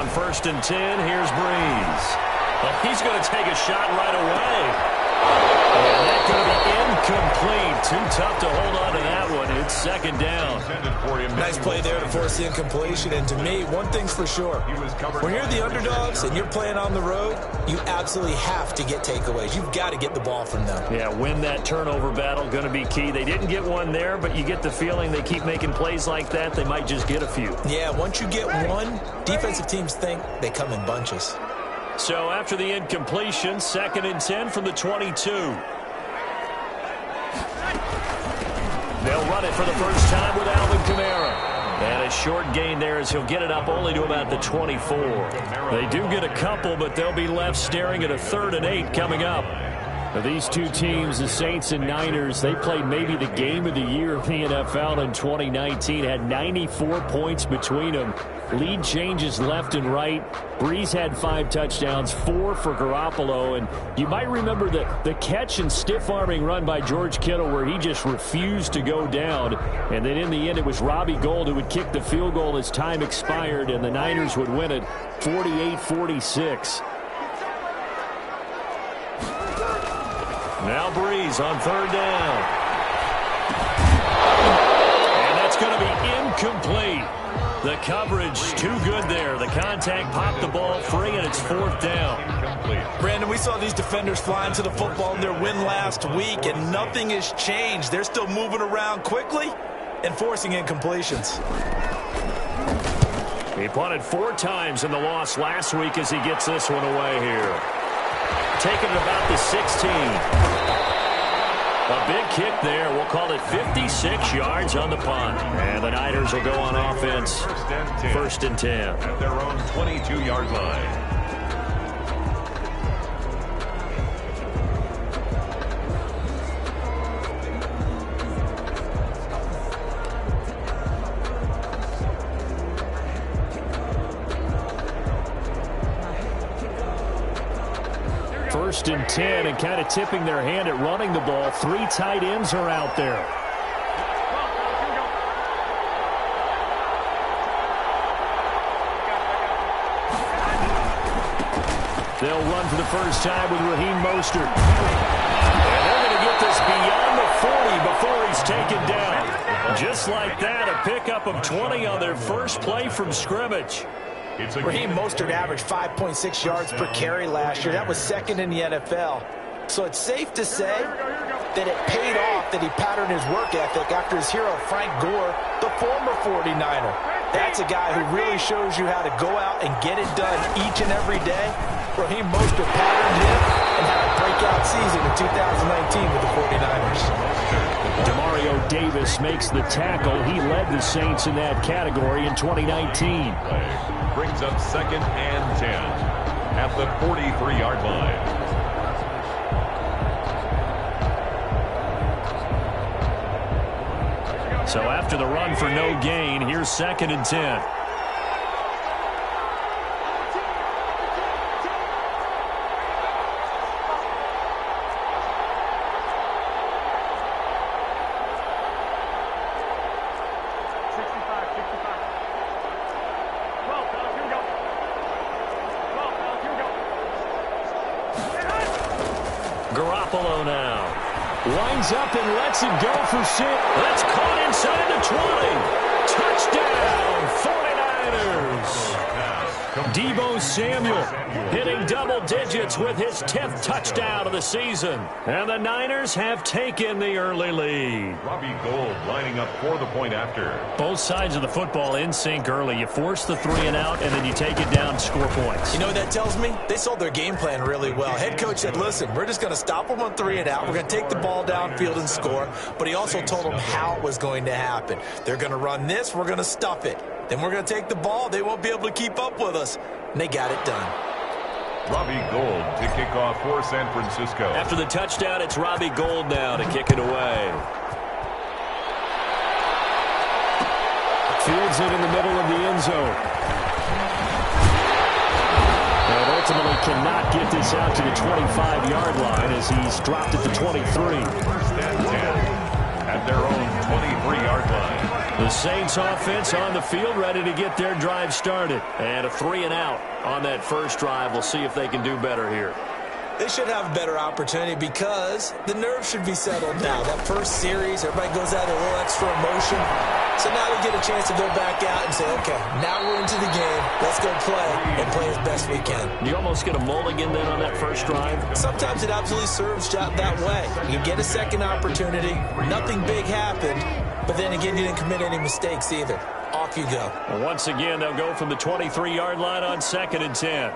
on 1st and 10. Here's Brice. Well, he's going to take a shot right away. And that's going to be incomplete. Too tough to hold on to that one. It's 2nd down. Nice play there to force the incompletion. And to me, one thing's for sure. When you're the underdogs and you're playing on the road, you absolutely have to get takeaways. You've got to get the ball from them. Yeah, win that turnover battle, going to be key. They didn't get one there, but you get the feeling they keep making plays like that, they might just get a few. Yeah, once you get one, defensive teams think they come in bunches. So after the incompletion, 2nd and 10 from the 22. They'll run it for the first time with Alvin Kamara. And a short gain there as he'll get it up only to about the 24. They do get a couple, but they'll be left staring at a 3rd and 8 coming up. Now, these two teams, the Saints and Niners, they played maybe the game of the year in the NFL in 2019. Had 94 points between them. Lead changes left and right. Brice had 5 touchdowns, 4 for Garoppolo. And you might remember the catch and stiff-arming run by George Kittle where he just refused to go down. And then in the end, it was Robbie Gould who would kick the field goal as time expired, and the Niners would win it 48-46. Now Brice on 3rd down. And that's going to be incomplete. The coverage too good there. The contact popped the ball free, and it's 4th down. Brandon, we saw these defenders flying to the football in their win last week, and nothing has changed. They're still moving around quickly and forcing incompletions. He punted 4 times in the loss last week as he gets this one away here. Taking it about the 16. A big kick there. We'll call it 56 yards on the punt. And the Niners will go on offense. 1st and 10. At their own 22-yard line. First and 10, and kind of tipping their hand at running the ball. 3 tight ends are out there. They'll run for the first time with Raheem Mostert. And they're going to get this beyond the 40 before he's taken down. Just like that, a pickup of 20 on their first play from scrimmage. Raheem Mostert averaged 5.6 yards per carry last year. That was 2nd in the NFL. So it's safe to say that it paid off that he patterned his work ethic after his hero, Frank Gore, the former 49er. That's a guy who really shows you how to go out and get it done each and every day. Raheem Mostert patterned him and had a breakout season in 2019 with the 49ers. Demario Davis makes the tackle. He led the Saints in that category in 2019. Brings up 2nd and 10 at the 43-yard line. So after the run for no gain, here's 2nd and 10. Garoppolo now. Winds up and lets it go for 6. That's caught inside the 20. Touchdown, 49ers. Deebo Samuel hitting double digits with his 10th touchdown of the season. And the Niners have taken the early lead. Robbie Gould lining up for the point after. Both sides of the football in sync early. You force the 3 and out, and then you take it down and score points. You know what that tells me? They sold their game plan really well. Head coach said, listen, we're just going to stop them on 3 and out. We're going to take the ball downfield and score. But he also told them how it was going to happen. They're going to run this. We're going to stuff it. Then we're going to take the ball. They won't be able to keep up with us. And they got it done. Robbie Gould to kick off for San Francisco. After the touchdown, it's Robbie Gould now to kick it away. Fields it in the middle of the end zone. And ultimately cannot get this out to the 25-yard line as he's dropped at the 23. First and 10 at their own 23-yard line. The Saints offense on the field, ready to get their drive started. And a 3-and-out on that first drive. We'll see if they can do better here. They should have a better opportunity because the nerves should be settled now. That first series, everybody goes out with a little extra emotion. So now they get a chance to go back out and say, okay, now we're into the game. Let's go play and play as best we can. You almost get a mulligan then on that first drive? Sometimes it absolutely serves that way. You get a second opportunity. Nothing big happened. But then again, you didn't commit any mistakes either. Off you go. Well, once again, they'll go from the 23-yard line on 2nd and 10.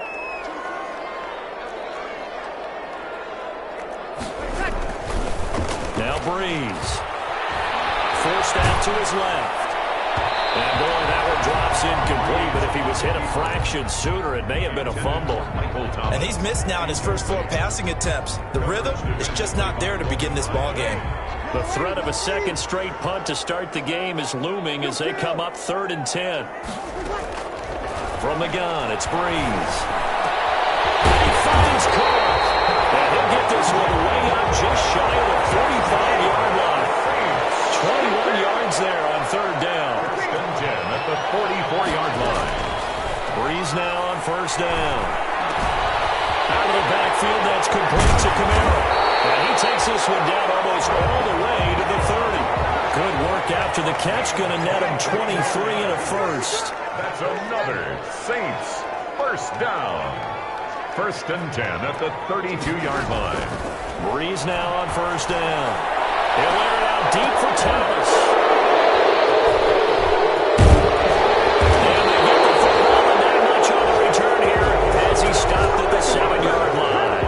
Now Brice. Forced out to his left. And boy, that one drops incomplete, but if he was hit a fraction sooner, it may have been a fumble. And he's missed now in his first 4 passing attempts. The rhythm is just not there to begin this ball game. The threat of a second straight punt to start the game is looming as they come up 3rd and 10. From the gun, it's Brice. He finds Cole. And he'll get this one way up just shy of the 45-yard line. 21 yards there on 3rd down. 10 at the 44-yard line. Brice now on 1st down. Out of the backfield, that's complete to Kamara. And he takes this one down almost all the way to the 30. Good work after the catch. Going to net him 23 and a first. That's another Saints first down. 1st and 10 at the 32-yard line. Brice now on 1st down. He'll air it out deep for Thomas. And they get the football and not much on the return here as he stopped at the 7-yard line.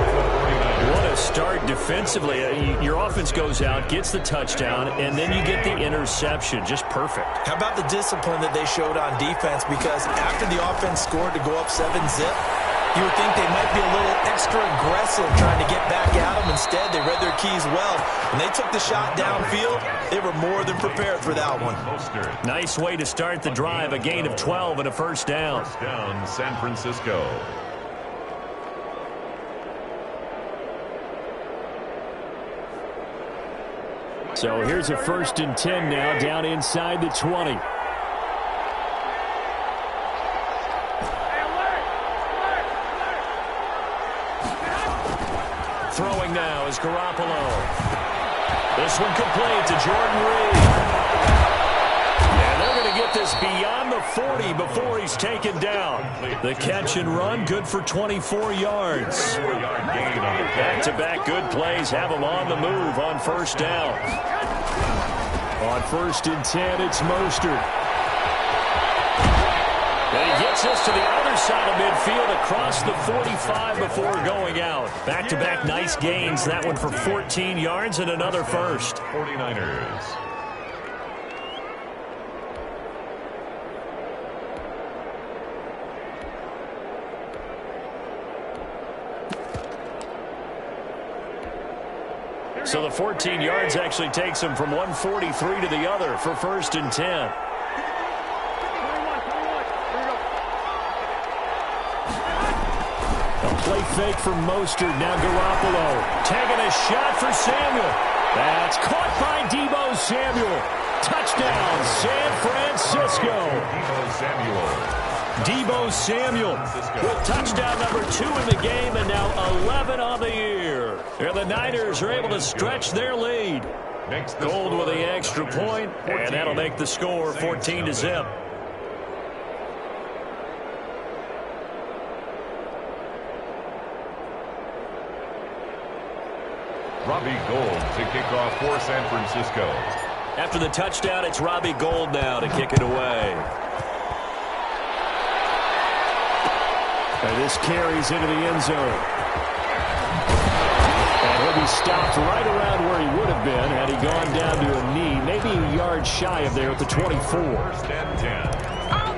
What a start defensively. Your offense goes out, gets the touchdown, and then you get the interception. Just perfect. How about the discipline that they showed on defense? Because after the offense scored to go up 7-zip, you would think they might be a little extra aggressive trying to get back at them. Instead, they read their keys well. When they took the shot downfield, they were more than prepared for that one. Nice way to start the drive. A gain of 12 and a 1st down. 1st down, San Francisco. So here's a 1st and 10 now, down inside the 20. Throwing now is Garoppolo. This one complete to Jordan Reed. And they're going to get this beyond the 40 before he's taken down. The catch and run, good for 24 yards. Back-to-back good plays have him on the move on 1st down. On 1st and 10, it's Mostert. And he gets us to the other side of midfield across the 45 before going out. Back-to-back nice gains. That one for 14 yards and another first. 49ers. So the 14 yards actually takes him from 143 to the other for 1st and 10. Play fake from Mostert. Now Garoppolo taking a shot for Samuel. That's caught by Deebo Samuel. Touchdown, San Francisco. Deebo Samuel with touchdown number 2 in the game and now 11 on the year. And the Niners are able to stretch their lead. Gold with the extra point, and that'll make the score 14-0. Robbie Gould to kick off for San Francisco. After the touchdown, it's Robbie Gould now to kick it away. And this carries into the end zone. And he'll be stopped right around where he would have been had he gone down to a knee, maybe a yard shy of there at the 24. 1st and 10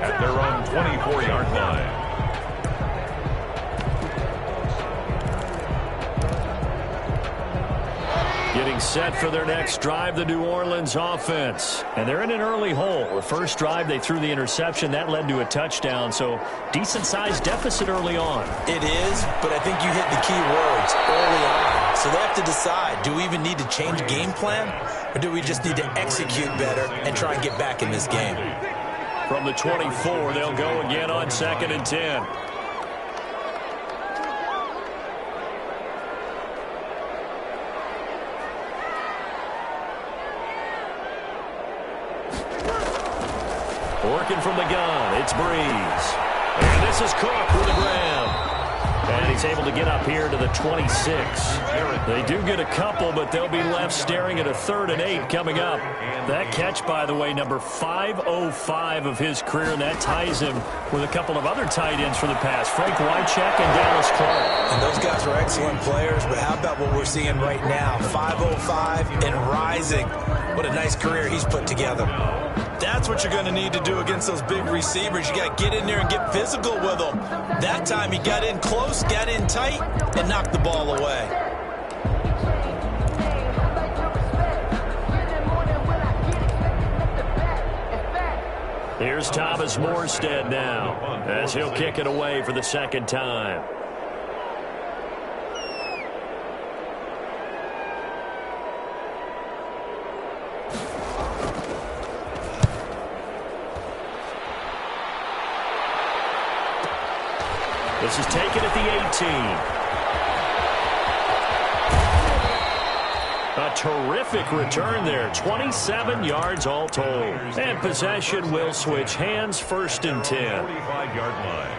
at their own 24-yard line. Getting set for their next drive, the New Orleans offense. And they're in an early hole. The first drive, they threw the interception. That led to a touchdown, so decent-sized deficit early on. It is, but I think you hit the key words, early on. So they have to decide, do we even need to change game plan, or do we just need to execute better and try and get back in this game? From the 24, they'll go again on 2nd and 10. Working from the gun, it's Brice. And this is Cook with the grab. And he's able to get up here to the 26. They do get a couple, but they'll be left staring at a 3rd and 8 coming up. That catch, by the way, number 505 of his career, and that ties him with a couple of other tight ends for the pass, Frank Wycheck and Dallas Clark. And those guys are excellent players, but how about what we're seeing right now? 505 and rising. What a nice career he's put together. That's what you're going to need to do against those big receivers. You got to get in there and get physical with them. That time he got in close, got in tight, and knocked the ball away. Here's Thomas Morstead now, as he'll kick it away for the 2nd time. This is taken at the 18. A terrific return there. 27 yards all told. And possession will switch hands, 1st and 10. 45-yard line.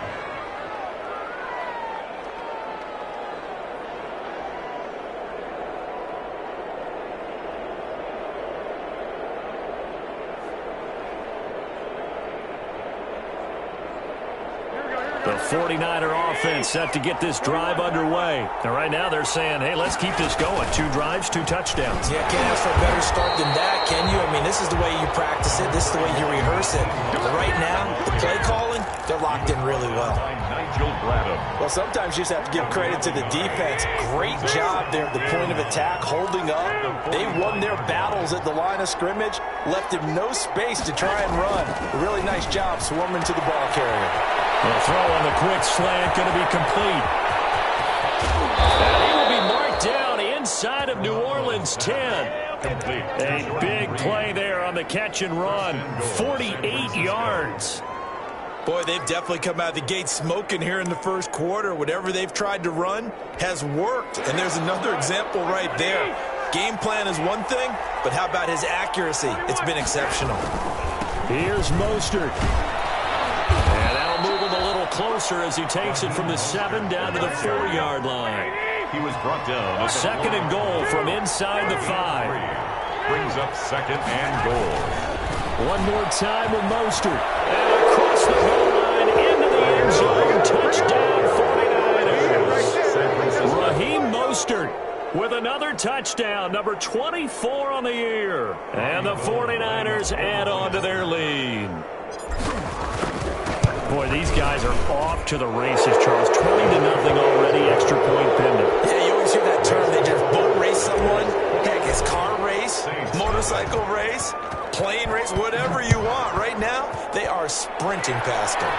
The 49er offense set to get this drive underway. And right now they're saying, hey, let's keep this going. 2 drives, 2 touchdowns. Yeah, can't ask for a better start than that, can you? I mean, this is the way you practice it. This is the way you rehearse it. But right now, the play calling, they're locked in really well. Well, sometimes you just have to give credit to the defense. Great job there at the point of attack, holding up. They won their battles at the line of scrimmage, left him no space to try and run. A really nice job swarming to the ball carrier. The throw on the quick slant going to be complete. And he will be marked down inside of New Orleans 10. A big play there on the catch and run. 48 yards. Boy, they've definitely come out of the gate smoking here in the first quarter. Whatever they've tried to run has worked. And there's another example right there. Game plan is one thing, but how about his accuracy? It's been exceptional. Here's Mostert. And that'll move him a little closer as he takes it from the 7 down to the 4-yard line. He was brought down. 2nd and goal from inside the 5. Brings up 2nd and goal. One more time with Mostert. And across the goal line into the end zone. Touchdown 49ers. Raheem Mostert with another touchdown, number 24 on the year. And the 49ers add on to their lead. Boy, these guys are off to the races, Charles. 20-0 already, extra point pending. Yeah, you always hear that term. They just boat race someone. Heck, it's car race, motorcycle race, plane race, whatever you want. Right now, they are sprinting past them.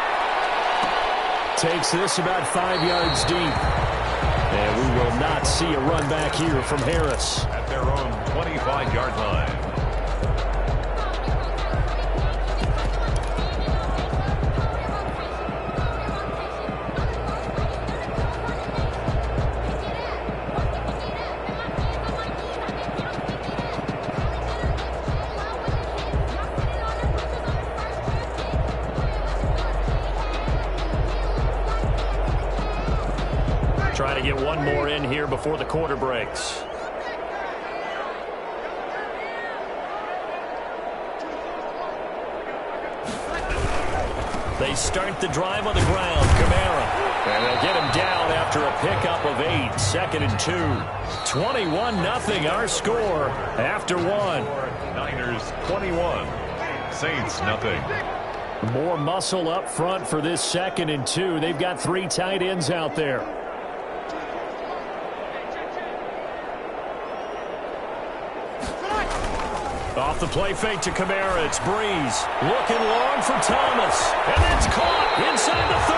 Takes this about 5 yards deep. And we will not see a run back here from Harris. At their own 25-yard line. Trying to get one more in here before the quarter breaks. They start the drive on the ground. Kamara. And they'll get him down after a pickup of 8. 2nd and 2. 21-0 our score after 1. Niners 21. Saints nothing. More muscle up front for this 2nd and 2. They've got 3 tight ends out there. Off the play fake to Kamara, it's Brice. Looking long for Thomas. And that's caught inside the 30.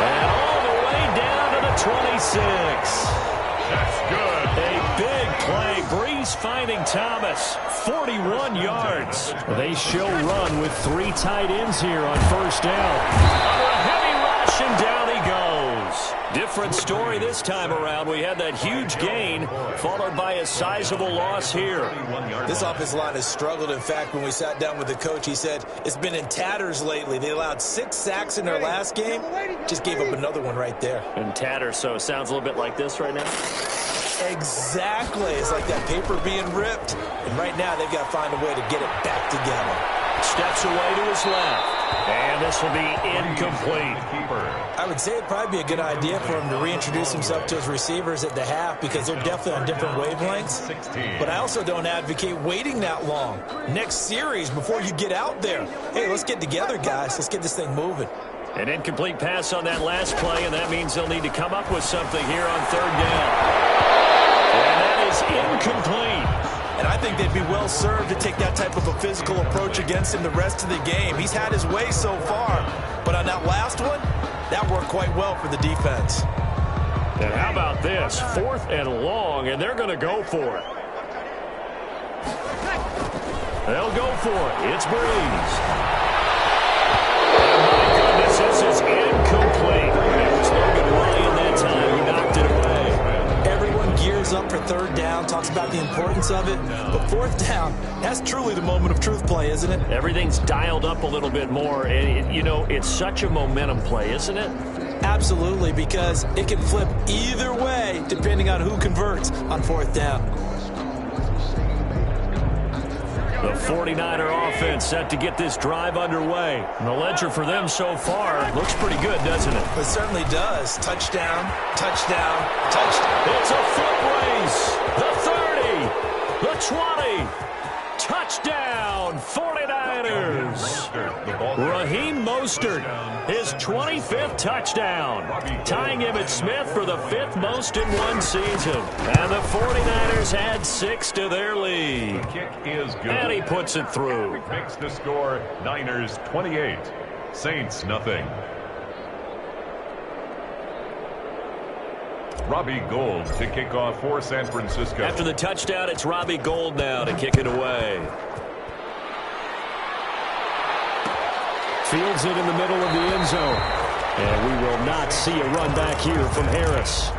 And all the way down to the 26. That's good. A big play. Brice finding Thomas. 41 yards. They show run with 3 tight ends here on first down. Under a heavy rush, and down he goes. Different story this time around. We had that huge gain, followed by a sizable loss here. This offensive line has struggled. In fact, when we sat down with the coach, he said it's been in tatters lately. They allowed 6 sacks in their last game. Just gave up another one right there. In tatters, so it sounds a little bit like this right now. Exactly. It's like that paper being ripped. And right now, they've got to find a way to get it back together. Steps away to his left. And this will be incomplete. I would say it'd probably be a good idea for him to reintroduce himself to his receivers at the half because they're definitely on different wavelengths. But I also don't advocate waiting that long. Next series before you get out there. Hey, let's get together, guys. Let's get this thing moving. An incomplete pass on that last play, and that means they'll need to come up with something here on third down. And that is incomplete. And I think they'd be well served to take that type of a physical approach against him the rest of the game. He's had his way so far, but on that last one, that worked quite well for the defense. And how about this? 4th and long, and they're going to go for it. They'll go for it. It's Brice. And my goodness, this is incomplete. It was Logan Ryan that time who knocked it away. Everyone gears up for third down, talks about the importance of it, but fourth down, that's truly the moment of truth play, isn't it? Everything's dialed up a little bit more, and, you know, it's such a momentum play, isn't it? Absolutely, because it can flip either way depending on who converts on fourth down. The 49er offense set to get this drive underway. And the ledger for them so far looks pretty good, doesn't it? It certainly does. Touchdown, touchdown, touchdown. It's a foot race. The 30, the 20. Touchdown, 49ers. Raheem Mostert, his 25th touchdown, tying him at Smith for the 5th most in one season. And the 49ers add 6 to their lead. The kick is good. And he puts it through. Makes the score Niners 28, Saints nothing. Robbie Gould to kick off for San Francisco. After the touchdown, it's Robbie Gould now to kick it away. Fields it in the middle of the end zone. And we will not see a run back here from Harris.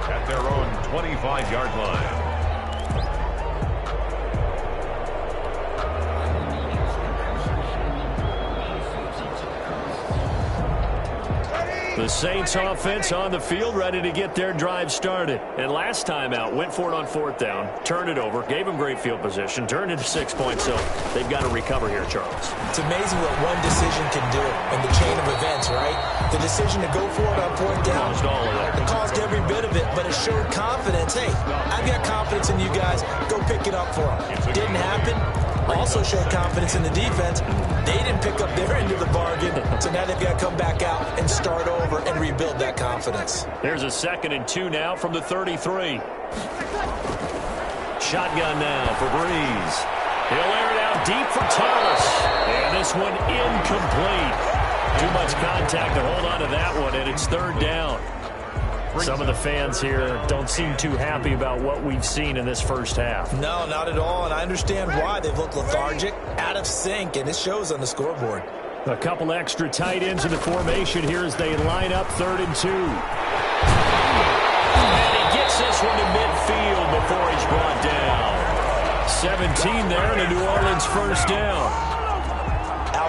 At their own 25-yard line. The Saints offense on the field, ready to get their drive started. And last time out, went for it on fourth down, turned it over, gave them great field position, turned it to 6 points. So they've got to recover here, Charles. It's amazing what one decision can do in the chain of events, right? The decision to go for it on fourth down. Caused all of that. It caused every bit of it, but it showed confidence. Hey, I've got confidence in you guys. Go pick it up for them. Didn't happen. Also showed confidence in the defense. They didn't pick up their end of the bargain, so now they've got to come back out and start over and rebuild that confidence. There's a 2nd and 2 now from the 33. Shotgun now for Brice. He'll air it out deep for Thomas. And this one incomplete. Too much contact to hold on to that one, and it's third down. Some of the fans here don't seem too happy about what we've seen in this first half. No, not at all, and I understand why. They've looked lethargic, out of sync, and it shows on the scoreboard. A couple extra tight ends in the formation here as they line up 3rd and 2. And he gets this one to midfield before he's brought down. 17 there and a New Orleans first down.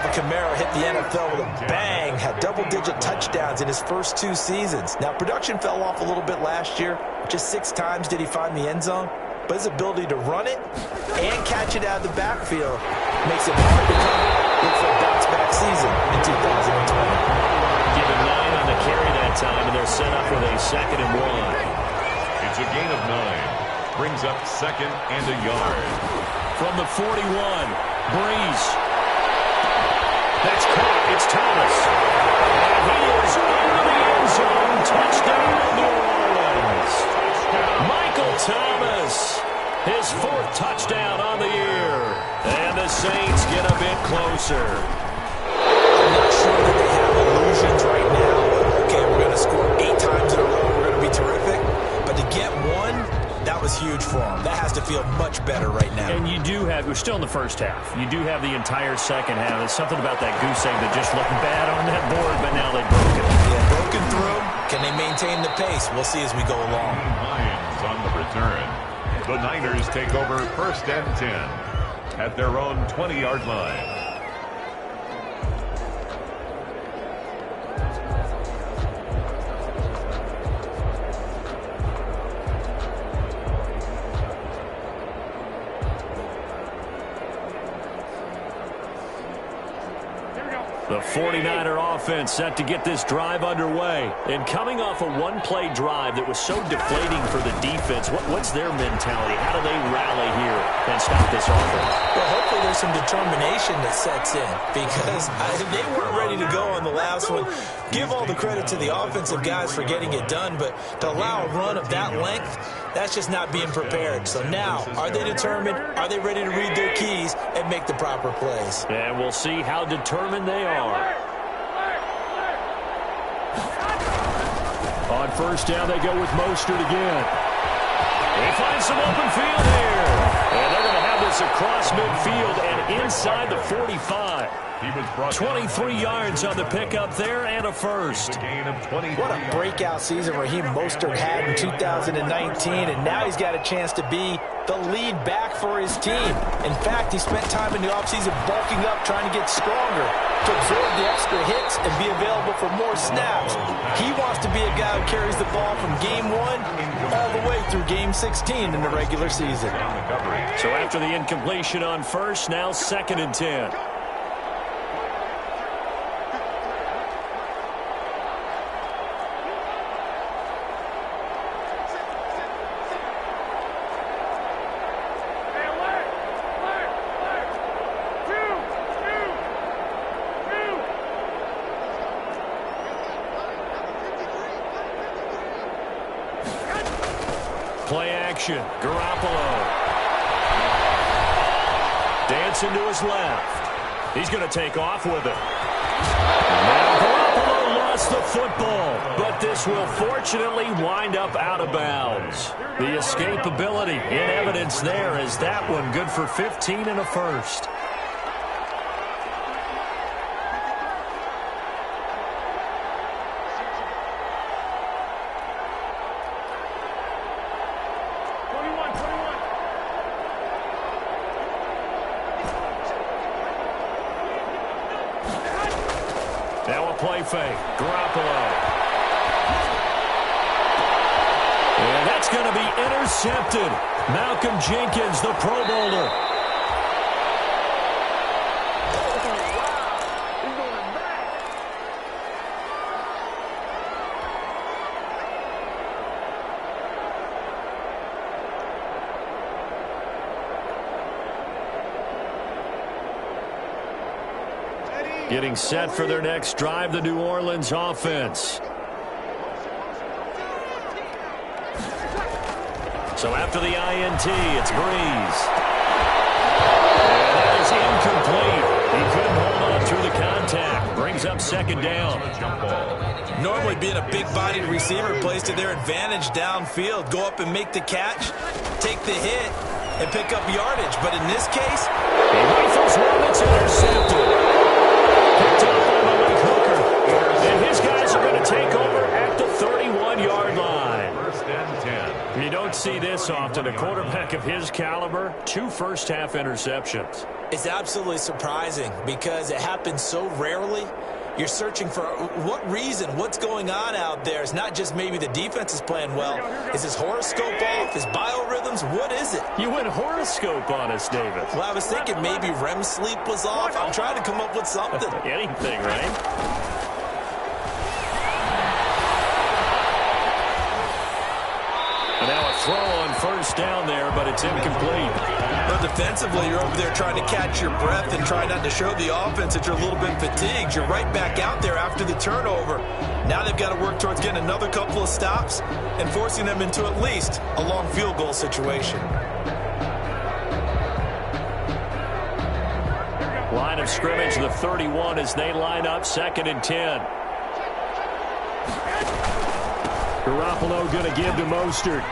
Kamara hit the NFL with a bang, had double-digit touchdowns in his first 2 seasons. Now, production fell off a little bit last year. Just 6 times did he find the end zone. But his ability to run it and catch it out of the backfield makes it hard to cover. Look for a bounce-back season in 2020. Given 9 on the carry that time, and they're set up with a 2nd and 1. It's a gain of 9. Brings up 2nd and a yard. From the 41, Brice. That's caught. It's Thomas. And he is into the end zone. Touchdown, New Orleans. Michael Thomas, his 4th touchdown on the year. closer. I'm not sure that they have illusions right now. Okay, we're going to score 8 times in a row. We're going to be terrific. But to get one, that was huge for them. That has to feel much better right now. And you do have, we're still in the first half. You do have the entire second half. There's something about that goose egg that just looked bad on that board, but now they've broken it. Yeah, broken through. Can they maintain the pace? We'll see as we go along. Lions on the return. The Niners take over 1st and 10 at their own 20-yard line. The 49er offense set to get this drive underway. And coming off a one-play drive that was so deflating for the defense, what's their mentality? How do they rally here and stop this offense? Well, hopefully there's some determination that sets in because they weren't ready to go on the last one. Give all the credit to the offensive guys for getting it done, but to allow a run of that length, that's just not being prepared. So now, are they determined? Are they ready to read their keys and make the proper plays? And we'll see how determined they are. On first down, they go with Mostert again. They find some open field here. And they're going to have this across midfield and inside the 45. 23 yards on the pickup there and a first. What a breakout season Raheem Mostert had in 2019, and now he's got a chance to be the lead back for his team. In fact, he spent time in the offseason bulking up, trying to get stronger, to absorb the extra hits and be available for more snaps. He wants to be a guy who carries the ball from game 1 all the way through game 16 in the regular season. So after the incompletion on first, now 2nd and 10. Play action. Garoppolo. Dancing to his left. He's going to take off with it. Now Garoppolo lost the football, but this will fortunately wind up out of bounds. The escapability in evidence there as that one good for 15 and a first. Now a play fake. Garoppolo. And that's going to be intercepted. Malcolm Jenkins, the Pro Bowler. Getting set for their next drive, the New Orleans offense. So after the INT, it's Brice. And that is incomplete. He couldn't hold on through the contact. Brings up 2nd down. Normally being a big-bodied receiver plays to their advantage downfield. Go up and make the catch, take the hit, and pick up yardage. But in this case, he rifles one, it's intercepted. Picked up by Malik Hooker. And his guys are going to take over at the 31-yard line. 1st and 10. You don't see this often. A quarterback of his caliber, 2 first-half interceptions. it's absolutely surprising because it happens so rarely. You're searching for what reason, what's going on out there. It's not just maybe the defense is playing well. Is his horoscope off? His biorhythms? What is it? You went horoscope on us, David. Well, I was thinking maybe REM sleep was off. I'm trying to come up with something. Anything, right? And now a throw on first down there, but it's incomplete. But defensively, you're over there trying to catch your breath and try not to show the offense that you're a little bit fatigued. You're right back out there after the turnover. Now they've got to work towards getting another couple of stops and forcing them into at least a long field goal situation. line of scrimmage, the 31, as they line up 2nd and 10. Garoppolo going to give to Mostert.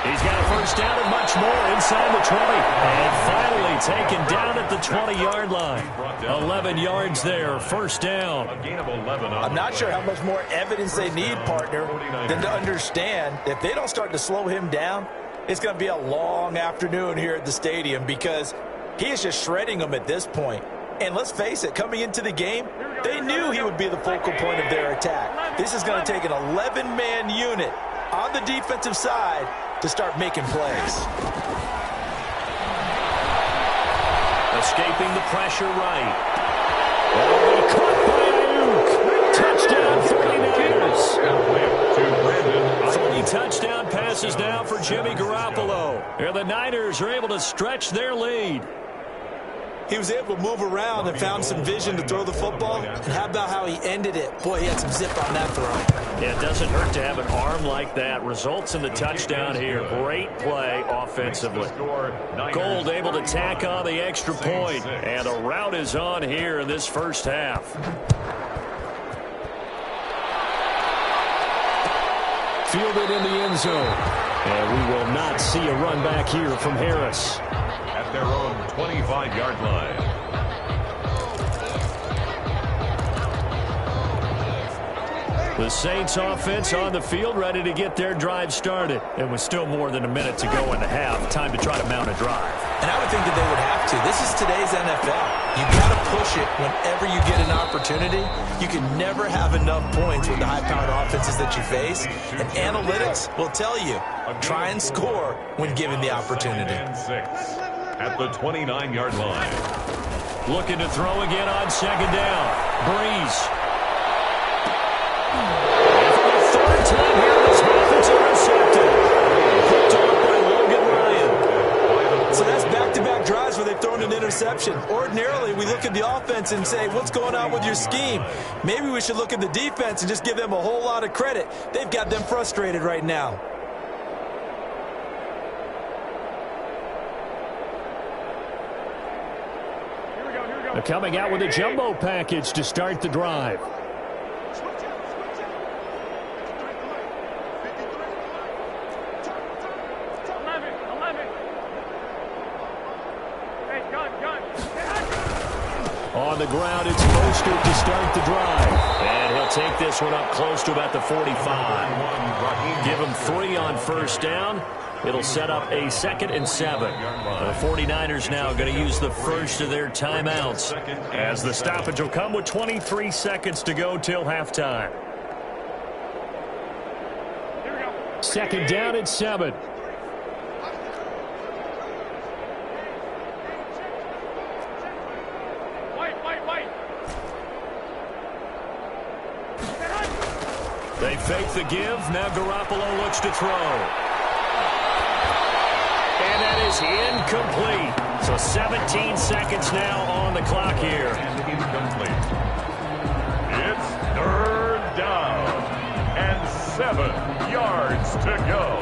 He's got a first down and much more inside the 20. And finally taken down at the 20-yard line. 11 yards there, first down. I'm not sure how much more evidence they need, partner, than to understand that if they don't start to slow him down, it's going to be a long afternoon here at the stadium because he is just shredding them at this point. And let's face it, coming into the game, they knew he would be the focal point of their attack. This is going to take an 11-man unit on the defensive side to start making plays. Escaping the pressure right. Oh, caught by Ayuk. Touchdown 49ers. 3 touchdown passes now for Jimmy Garoppolo. And the Niners are able to stretch their lead. He was able to move around and found some vision to throw the football. And how about how he ended it? Boy, he had some zip on that throw. Yeah, it doesn't hurt to have an arm like that. Results in the touchdown here. Great play offensively. Gold able to tack on the extra point. And a rout is on here in this first half. Fielded in the end zone. And we will not see a run back here from Harris. At their own 25-yard line. The Saints offense on the field, ready to get their drive started. And with still more than a minute to go in the half, time to try to mount a drive. And I would think that they would have to. This is today's NFL. You got to push it whenever you get an opportunity. You can never have enough points with the high-powered offenses that you face. And analytics will tell you, try and score when given the opportunity. At the 29-yard line. Looking to throw again on 2nd down. Brice. And for the 3rd time here in this half, it's intercepted. Picked off by Logan Ryan. So that's back-to-back drives where they've thrown an interception. Ordinarily, we look at the offense and say, what's going on with your scheme? Maybe we should look at the defense and just give them a whole lot of credit. They've got them frustrated right now. They're coming out with a jumbo package to start the drive. On the ground, it's Mostert to start the drive. And he'll take this one up close to about the 45. Give him 3 on first down. It'll set up a 2nd and 7. The 49ers now going to use the first of their timeouts, as the stoppage will come with 23 seconds to go till halftime. 2nd down and 7. They fake the give. Now Garoppolo looks to throw. And that is incomplete. So 17 seconds now on the clock here. And incomplete. It's 3rd down and 7 yards to go.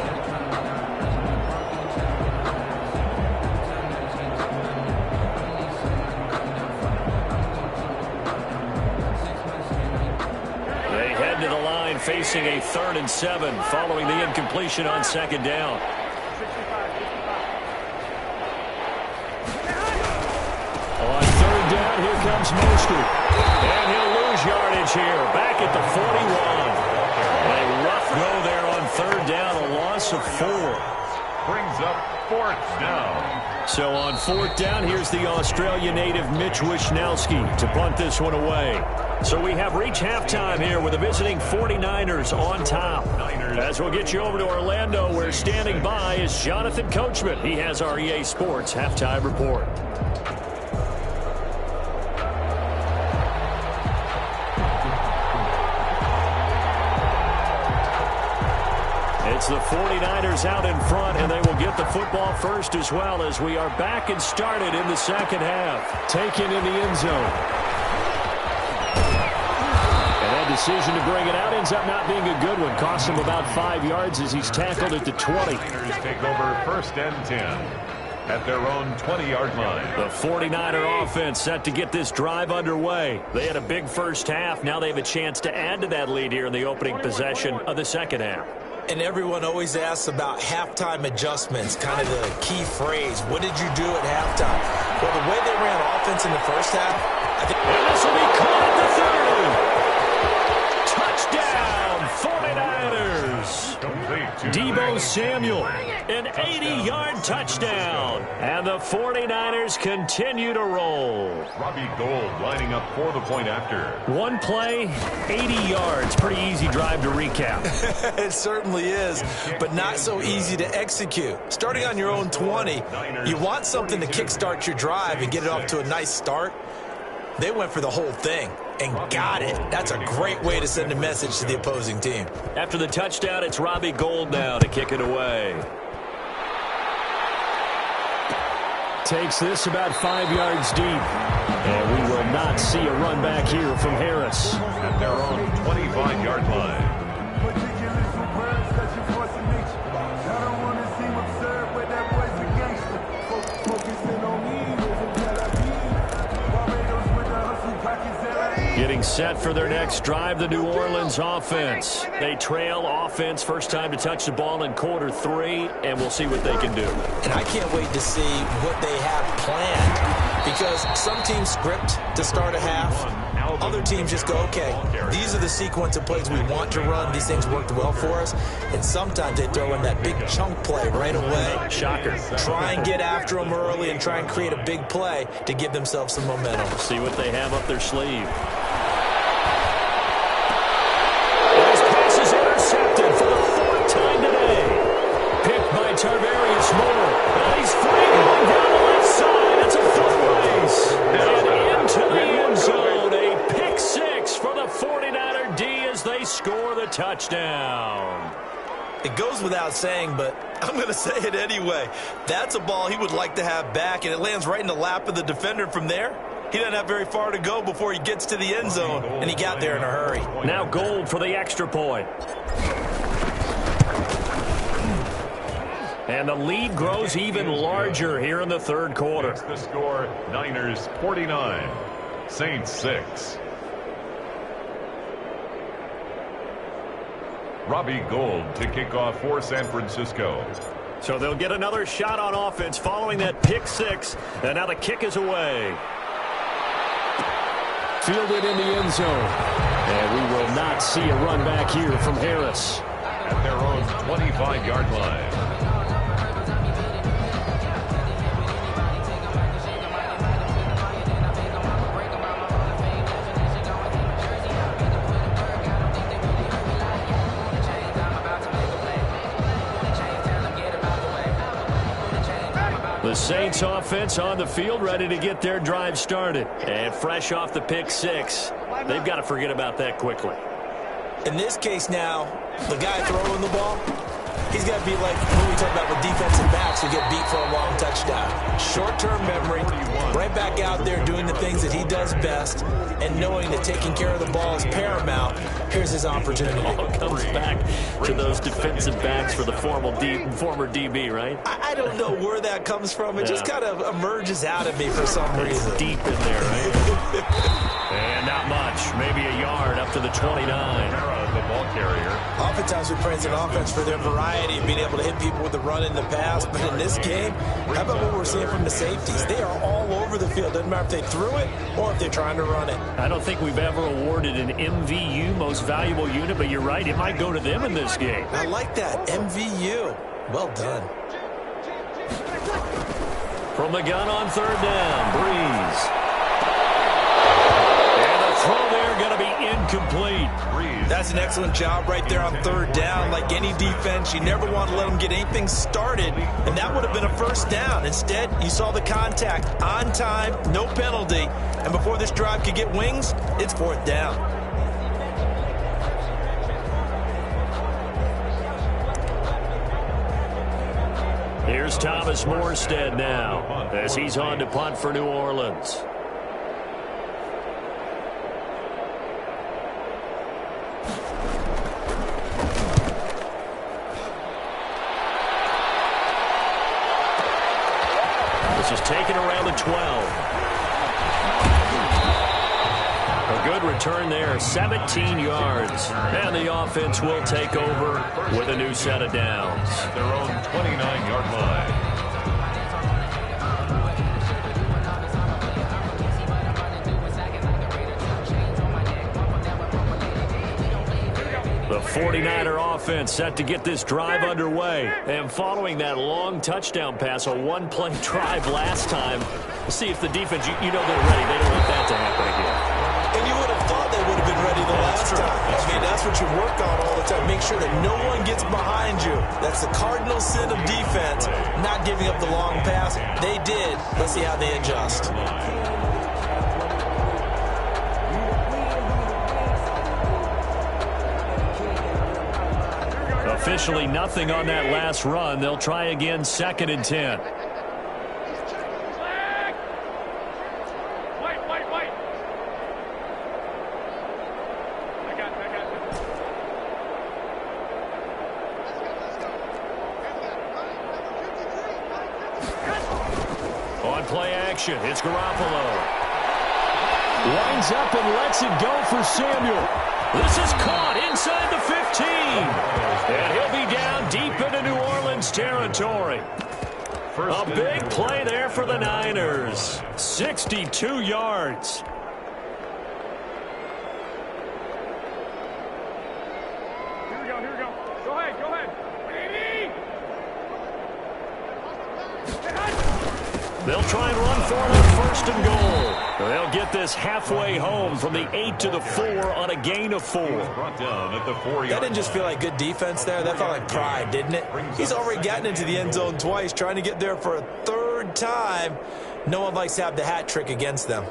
They head to the line facing a 3rd and 7 following the incompletion on 2nd down. On 3rd down, here comes Mostert. And he'll lose yardage here. Back at the 41. A rough go there on 3rd down, a loss of 4. Brings up 4th down. So on 4th down, here's the Australia native Mitch Wishnowsky to punt this one away. So we have reached halftime here with the visiting 49ers on top. As we'll get you over to Orlando, where standing by is Jonathan Coachman. He has our EA Sports halftime report. It's the 49ers out in front, and they will get the football first as well, as we are back and started in the 2nd half. Taken in the end zone. And that decision to bring it out ends up not being a good one. Costs him about 5 yards as he's tackled at the 20. Niners take over 1st and 10. at their own 20-yard line. The 49er offense set to get this drive underway. They had a big first half. Now they have a chance to add to that lead here in the opening possession of the second half. And everyone always asks about halftime adjustments, kind of the key phrase. What did you do at halftime? Well, the way they ran offense in the first half, I think... And this will be caught at the 30. Touchdown, 49ers. Deebo Samuel, an 80-yard touchdown. And the 49ers continue to roll. Robbie Gould lining up for the point after. One play, 80 yards. Pretty easy drive to recap. It certainly is, but not so easy to execute. Starting on your own 20, you want something to kickstart your drive and get it off to a nice start. They went for the whole thing and got it. That's a great way to send a message to the opposing team. After the touchdown, it's Robbie Gould now to kick it away. Takes this about 5 yards deep. And we will not see a run back here from Harris. At their own 25-yard line. Getting set for their next drive, the New Orleans offense. They trail offense, first time to touch the ball in quarter 3, and we'll see what they can do. And I can't wait to see what they have planned, because some teams script to start a half. Other teams just go, okay, these are the sequence of plays we want to run. These things worked well for us. And sometimes they throw in that big chunk play right away. Shocker. Try and get after them early and try and create a big play to give themselves some momentum. See what they have up their sleeve. Tarvarius Moore. He's free going down the left side. It's a foot race. And into the end zone. A pick 6 for the 49er D as they score the touchdown. It goes without saying, but I'm going to say it anyway. That's a ball he would like to have back, and it lands right in the lap of the defender from there. He doesn't have very far to go before he gets to the end zone, and he got there in a hurry. Now Gould for the extra point. And the lead grows even larger here in the third quarter. It's the score, Niners 49, Saints 6. Robbie Gould to kick off for San Francisco. So they'll get another shot on offense following that pick 6. And now the kick is away. Fielded in the end zone. And we will not see a run back here from Harris. At their own 25-yard line. The Saints offense on the field, ready to get their drive started. And fresh off the pick 6, they've got to forget about that quickly. In this case now, the guy throwing the ball, he's got to be like when we talk about with defensive backs who get beat for a long touchdown. Short-term memory, right back out there doing the things that he does best, and knowing that taking care of the ball is paramount. Here's his opportunity. All comes back to those defensive backs for the former DB, right? I don't know where that comes from. It just kind of emerges out of me for some reason. It's deep in there, right? And not much. Maybe a yard up to the 29. The ball carrier. Oftentimes we praise an offense for their variety of being able to hit people with the run in the pass. But in this game, how about what we're seeing from the safeties? They are all over the field. Doesn't matter if they threw it or if they're trying to run it. I don't think we've ever awarded an MVU, most valuable unit, but you're right. It might go to them in this game. I like that. MVU. Well done. From the gun on third down, Brice. And the throw there going to be incomplete. That's an excellent job right there on third down. Like any defense, you never want to let them get anything started, and that would have been a first down. Instead, you saw the contact on time, no penalty, and before this drive could get wings, it's fourth down. Here's Thomas Morstead now as he's on to punt for New Orleans. just taken around the 12. A good return there, 17 yards. And the offense will take over with a new set of downs. At their own 29-yard line. The 49er offense set to get this drive underway. And following that long touchdown pass, a one-play drive last time, we'll see if the defense, you know they're ready. They don't want that to happen again. And you would have thought they would have been ready the last time. I mean, that's what you work on all the time. Make sure that no one gets behind you. That's the cardinal sin of defense, not giving up the long pass. They did. Let's see how they adjust. Officially nothing on that last run. They'll try again, 2nd and 10. On play action, it's Garoppolo. Lines up and lets it go for Samuel. This is caught inside the 15. And he'll be down deep into New Orleans territory. A big play there for the Niners. 62 yards. Here we go. Go ahead. They'll try and run for it on 1st and goal. They'll get this halfway home from the 8 to the 4 on a gain of 4. Brought down at the 4-yard. That didn't just feel like good defense there. That felt like pride, didn't it? He's already gotten into the end zone twice, trying to get there for a 3rd time. No one likes to have the hat trick against them.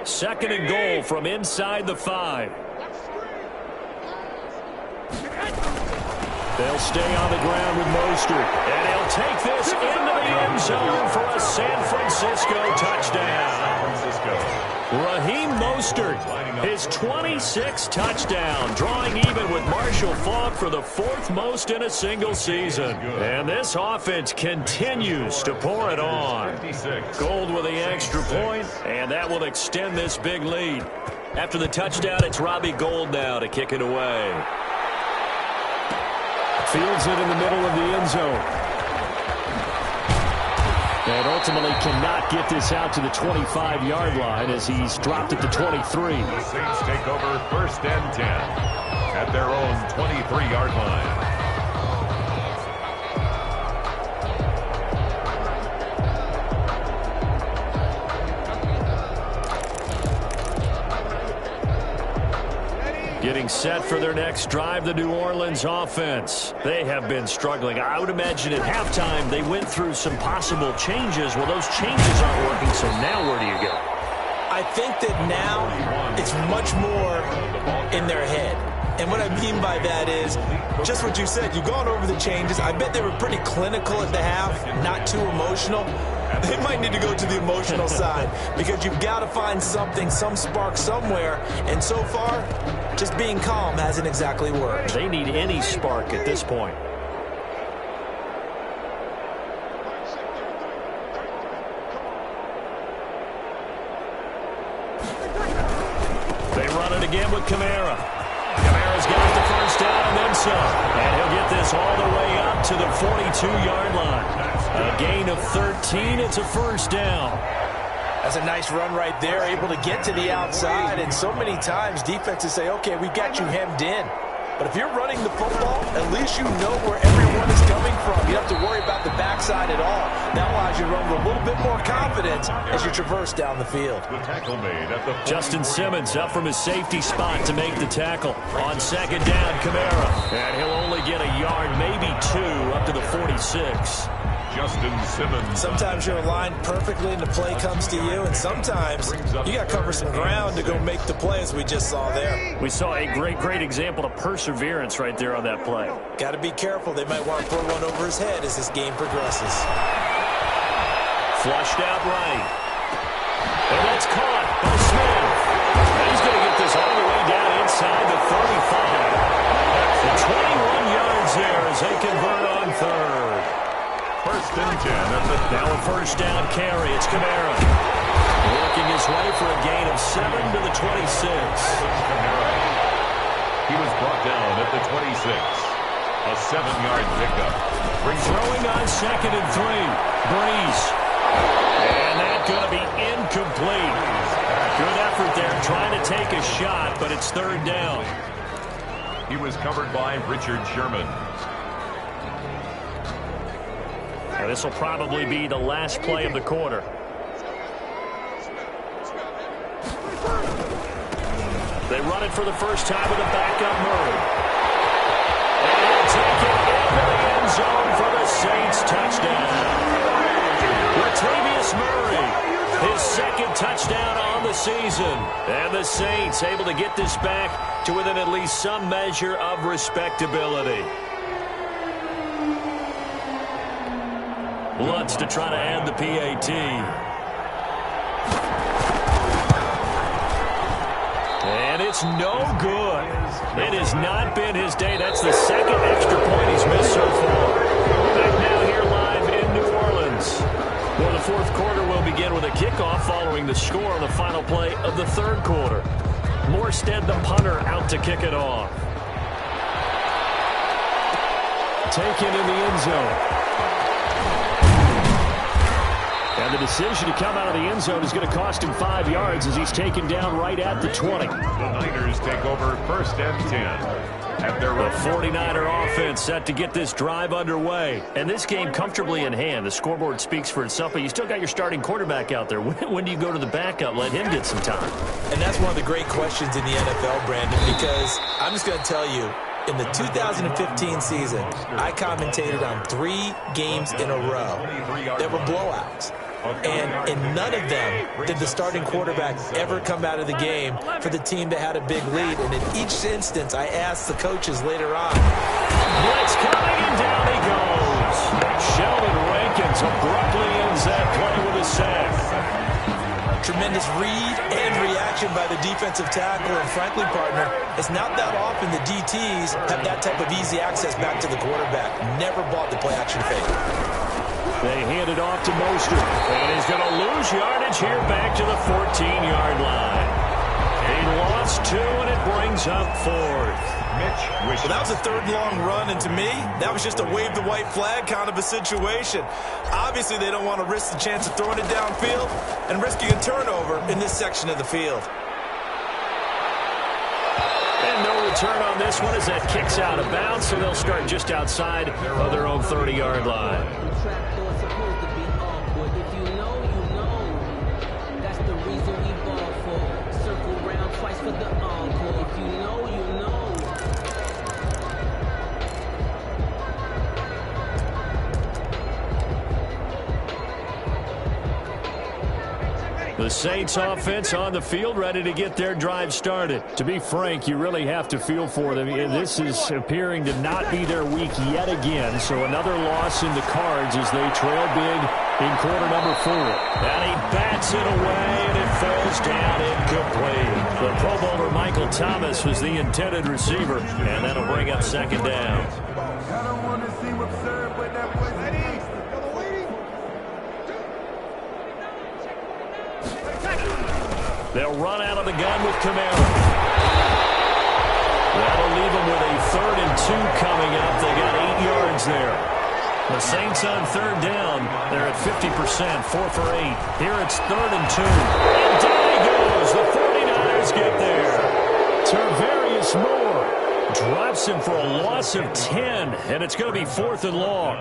2nd and goal from inside the 5. They'll stay on the ground with Mostert. And he'll take this into the end zone for a San Francisco touchdown. Raheem Mostert, his 26th touchdown, drawing even with Marshall Faulk for the 4th most in a single season. And this offense continues to pour it on. Gold with the extra point, and that will extend this big lead. After the touchdown, it's Robbie Gould now to kick it away. Fields it in the middle of the end zone. And ultimately cannot get this out to the 25-yard line as he's dropped at the 23. The Saints take over 1st and 10 at their own 23-yard line. Getting set for their next drive, the New Orleans offense. They have been struggling. I would imagine at halftime they went through some possible changes. Well, those changes aren't working, so now where do you go? I think that now it's much more in their head. And what I mean by that is just what you said. You've gone over the changes. I bet they were pretty clinical at the half, not too emotional. They might need to go to the emotional side because you've got to find something, some spark somewhere. And so far, just being calm hasn't exactly worked. They need any spark at this point. They run it again with Kamara. Kamara's got the 1st down and then some. And he'll get this all the way up to the 42-yard line. A gain of 13. It's a 1st down. That's a nice run right there, able to get to the outside. And so many times defenses say, okay, we got you hemmed in. But if you're running the football, at least you know where everyone is coming from. You don't have to worry about the backside at all. That allows you to run with a little bit more confidence as you traverse down the field. The tackle made at the Justin Simmons up from his safety spot to make the tackle. On 2nd down, Kamara. And he'll only get a yard, maybe 2, up to the 46. Justin Simmons. Sometimes you're aligned perfectly and the play comes to you, and sometimes you got to cover some ground to go make the play, as we just saw there. We saw a great example of perseverance right there on that play. Got to be careful. They might want to throw one over his head as this game progresses. Flushed out right. And that's caught by Smith. And he's going to get this all the way down inside the 35. The 21 yards there as they convert on 3rd. first and 10 at the now a first down carry. It's Kamara working his way for a gain of 7 to the 26. He was brought down at the 26. A 7-yard pickup. Throwing on 2nd and 3. Brice. And that's going to be incomplete. Good effort there trying to take a shot, but it's 3rd down. He was covered by Richard Sherman. And this will probably be the last play of the quarter. They run it for the first time with a backup Murray. And he'll take it into the end zone for the Saints touchdown. Latavius Murray, his 2nd touchdown on the season. And the Saints able to get this back to within at least some measure of respectability. Lutz to try to add the PAT. And it's no good. It has not been his day. That's the 2nd extra point he's missed so far. Back now here live in New Orleans. Well, the 4th quarter will begin with a kickoff following the score on the final play of the 3rd quarter. Morstead, the punter, out to kick it off. Taken in the end zone. And the decision to come out of the end zone is going to cost him 5 yards as he's taken down right at the 20. The Niners take over first and 10 at their The 49er offense set to get this drive underway. And this game comfortably in hand. The scoreboard speaks for itself, but you still got your starting quarterback out there. When do you go to the backup? Let him get some time. And that's one of the great questions in the NFL, Brandon, because I'm just going to tell you, in the 2015 season, I commentated on 3 games in a row that were blowouts. And in none of them did the starting quarterback ever come out of the game for the team that had a big lead. And in each instance, I asked the coaches later on. Blitz coming, and down he goes. Sheldon Rankins abruptly ends that play with a sack. Tremendous read and reaction by the defensive tackle. And frankly, partner, it's not that often the DTs have that type of easy access back to the quarterback. Never bought the play-action fake. They hand it off to Mostert. And he's going to lose yardage here back to the 14-yard line. He lost 2, and it brings up 4th. Well, that was a 3rd and long run, and to me, that was just a wave the white flag kind of a situation. Obviously, they don't want to risk the chance of throwing it downfield and risking a turnover in this section of the field. And no return on this one as that kicks out of bounds, so they'll start just outside of their own 30-yard line. The Saints offense on the field ready to get their drive started. To be frank, you really have to feel for them. This is appearing to not be their week yet again. So another loss in the cards as they trail big in quarter number 4. And he bats it away, and it falls down incomplete. The Pro Bowler Michael Thomas was the intended receiver, and that'll bring up 2nd down. I don't want to see what's served, but that was ready. They'll run out of the gun with Kamara. That'll leave them with a 3rd and 2 coming up. They got 8 yards there. The Saints on 3rd down. They're at 50%, 4 for 8. Here it's 3rd and 2. And down he goes. The 49ers get there. Tarvarius Moore drops him for a loss of 10, and it's going to be 4th and long.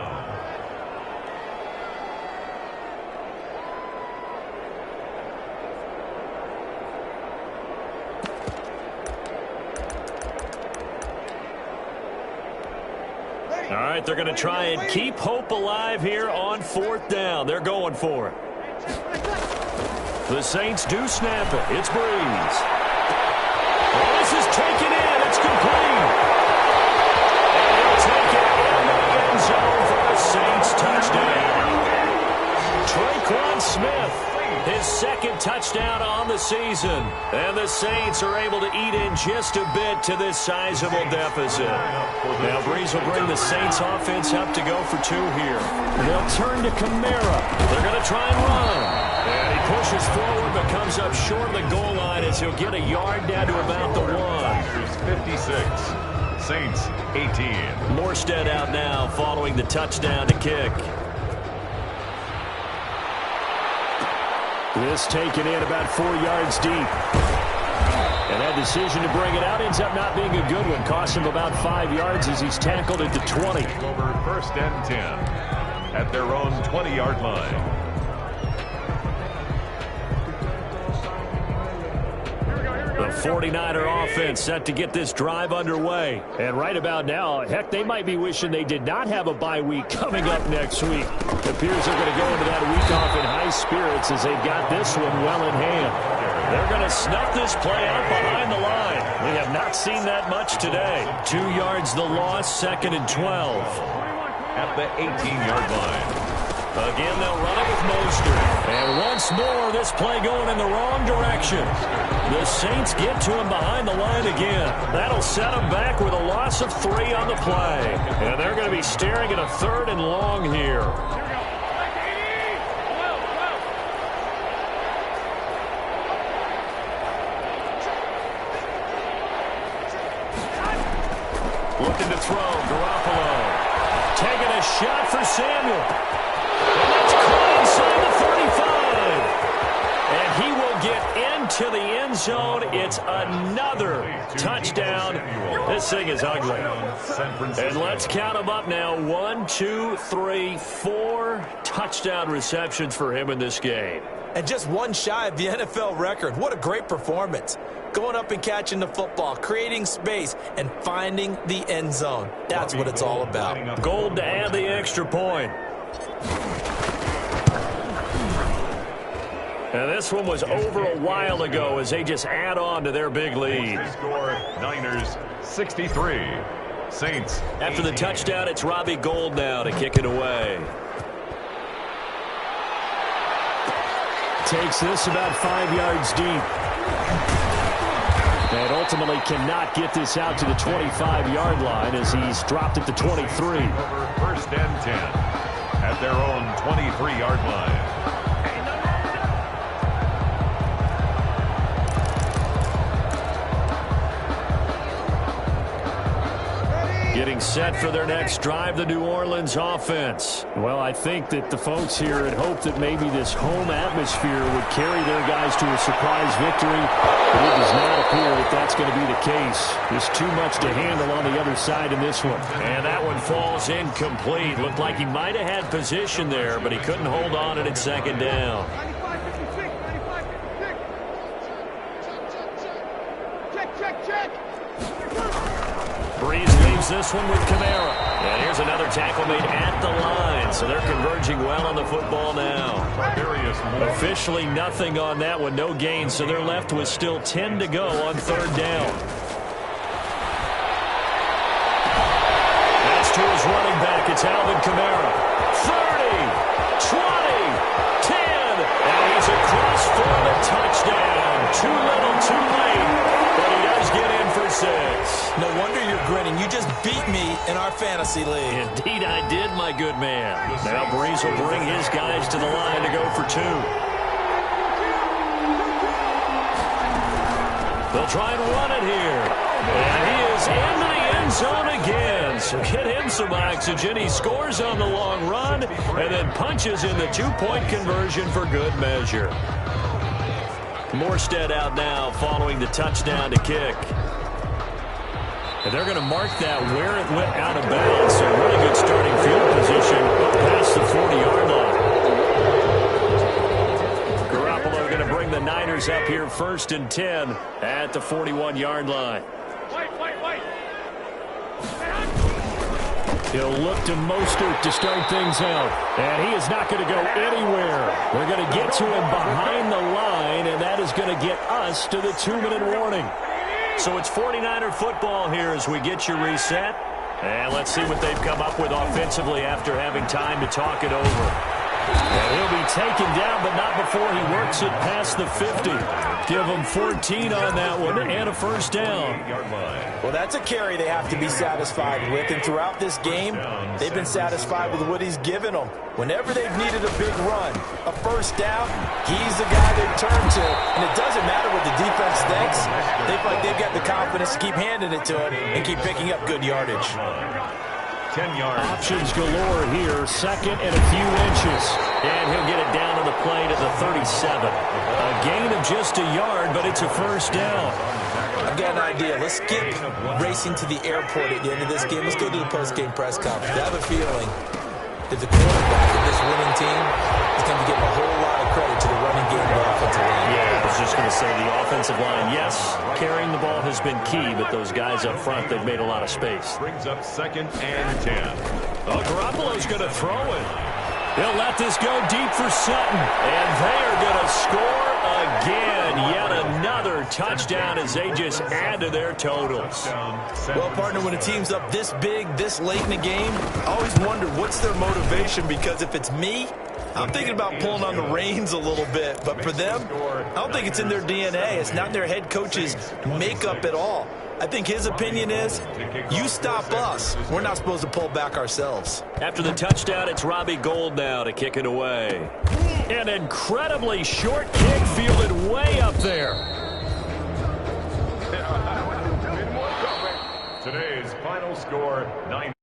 All right, they're going to try and keep hope alive here on 4th down. They're going for it. The Saints do snap it. It's Brice. Well, this is taken in. It's complete. And he'll take it in the end zone for the Saints touchdown. Traquan Smith, his 2nd touchdown on the season. And the Saints are able to eat in just a bit to this sizable deficit. Now Brice will bring the Saints offense up to go for 2 here. They'll turn to Kamara. They're going to try and run. And he pushes forward but comes up short of the goal line as he'll get a yard down to about the 1. 56. Saints 18. Morstead out now following the touchdown to kick. This taken in about 4 yards deep. And that decision to bring it out ends up not being a good one. Costs him about 5 yards as he's tackled at the 20. Over 1st and 10 at their own 20-yard line. The 49er offense set to get this drive underway. And right about now, heck, they might be wishing they did not have a bye week coming up next week. It appears they're going to go into that week off in high spirits as they've got this one well in hand. They're going to snuff this play out behind the line. We have not seen that much today. 2 yards the loss, 2nd and 12. At the 18-yard line. Again, they'll run it with Mostert. And once more, this play going in the wrong direction. The Saints get to him behind the line again. That'll set him back with a loss of 3 on the play. And they're going to be staring at a 3rd and long here. Looking to throw, Garoppolo. Taking a shot for Samuel. And that's caught inside the 35. And he will get into the end zone. It's another touchdown. This thing is ugly. And let's count them up now. 1, 2, 3, 4 touchdown receptions for him in this game. And just 1 shy of the NFL record. What a great performance. Going up and catching the football, creating space, and finding the end zone. That's what it's all about. Gold to add the extra point. And this one was over a while ago as they just add on to their big lead. Score Niners 63. Saints. After the touchdown, it's Robbie Gould now to kick it away. Takes this about 5 yards deep. And ultimately cannot get this out to the 25-yard line as he's dropped at the 23. Over 1st and 10 at their own 23-yard line. Getting set for their next drive, the New Orleans offense. Well, I think that the folks here had hoped that maybe this home atmosphere would carry their guys to a surprise victory, but it does not appear that that's going to be the case. There's too much to handle on the other side in this one. And that one falls incomplete. Looked like he might have had position there, but he couldn't hold on at 2nd down. Brice leaves this one with Kamara. And here's another tackle made at the line. So they're converging well on the football now. Officially nothing on that one. No gain. So they're left with still 10 to go on 3rd down. That's to his running back. It's Alvin Kamara. 30, 20, 10. And he's across for the touchdown. Too little, too late. But he does get in for 6. No wonder you're grinning. You just beat me in our fantasy league. Indeed I did, my good man. Now Brice will bring his guys to the line to go for 2. They'll try and run it here. And he is into the end zone again. So get him some oxygen. He scores on the long run and then punches in the 2-point conversion for good measure. Morstead out now following the touchdown to kick. And they're going to mark that where it went out of bounds. So really good starting field position up past the 40-yard line. Garoppolo going to bring the Niners up here 1st and 10 at the 41-yard line. He'll look to Mostert to start things out. And he is not going to go anywhere. They're going to get to him behind the line, and that is going to get us to the 2-minute warning. So it's 49er football here as we get you reset. And let's see what they've come up with offensively after having time to talk it over. And he'll be taken down, but not before he works it past the 50. Give him 14 on that one and a first down. Well, that's a carry they have to be satisfied with. And throughout this game, they've been satisfied with what he's given them. Whenever they've needed a big run, a first down, he's the guy they turn to. And it doesn't matter what the defense thinks. They feel like they've got the confidence to keep handing it to him and keep picking up good yardage. 10 yards. Options galore here. Second and a few inches. And he'll get it down on the play to the 37. A gain of just a yard, but it's a first down. I've got an idea. Let's skip racing to the airport at the end of this game. Let's go to the post-game press conference. I have a feeling that the quarterback of this winning team is going to be getting a whole lot of credit to the running game of the offensive line. Yeah, I was just going to say the offensive line, yes, carrying the ball has been key, but those guys up front, they've made a lot of space. Brings up 2nd and 10. Oh, Garoppolo's going to throw it. He'll let this go deep for Sutton. And they are going to score again. Yet another touchdown as they just add to their totals. Well, partner, when a team's up this big, this late in the game, I always wonder what's their motivation, because if it's me, I'm thinking about pulling on the reins a little bit. But for them, I don't think it's in their DNA. It's not in their head coach's makeup at all. I think his opinion is, you stop us, we're not supposed to pull back ourselves. After the touchdown, it's Robbie Gould now to kick it away. An incredibly short kick fielded way up there. Today's final score, 9.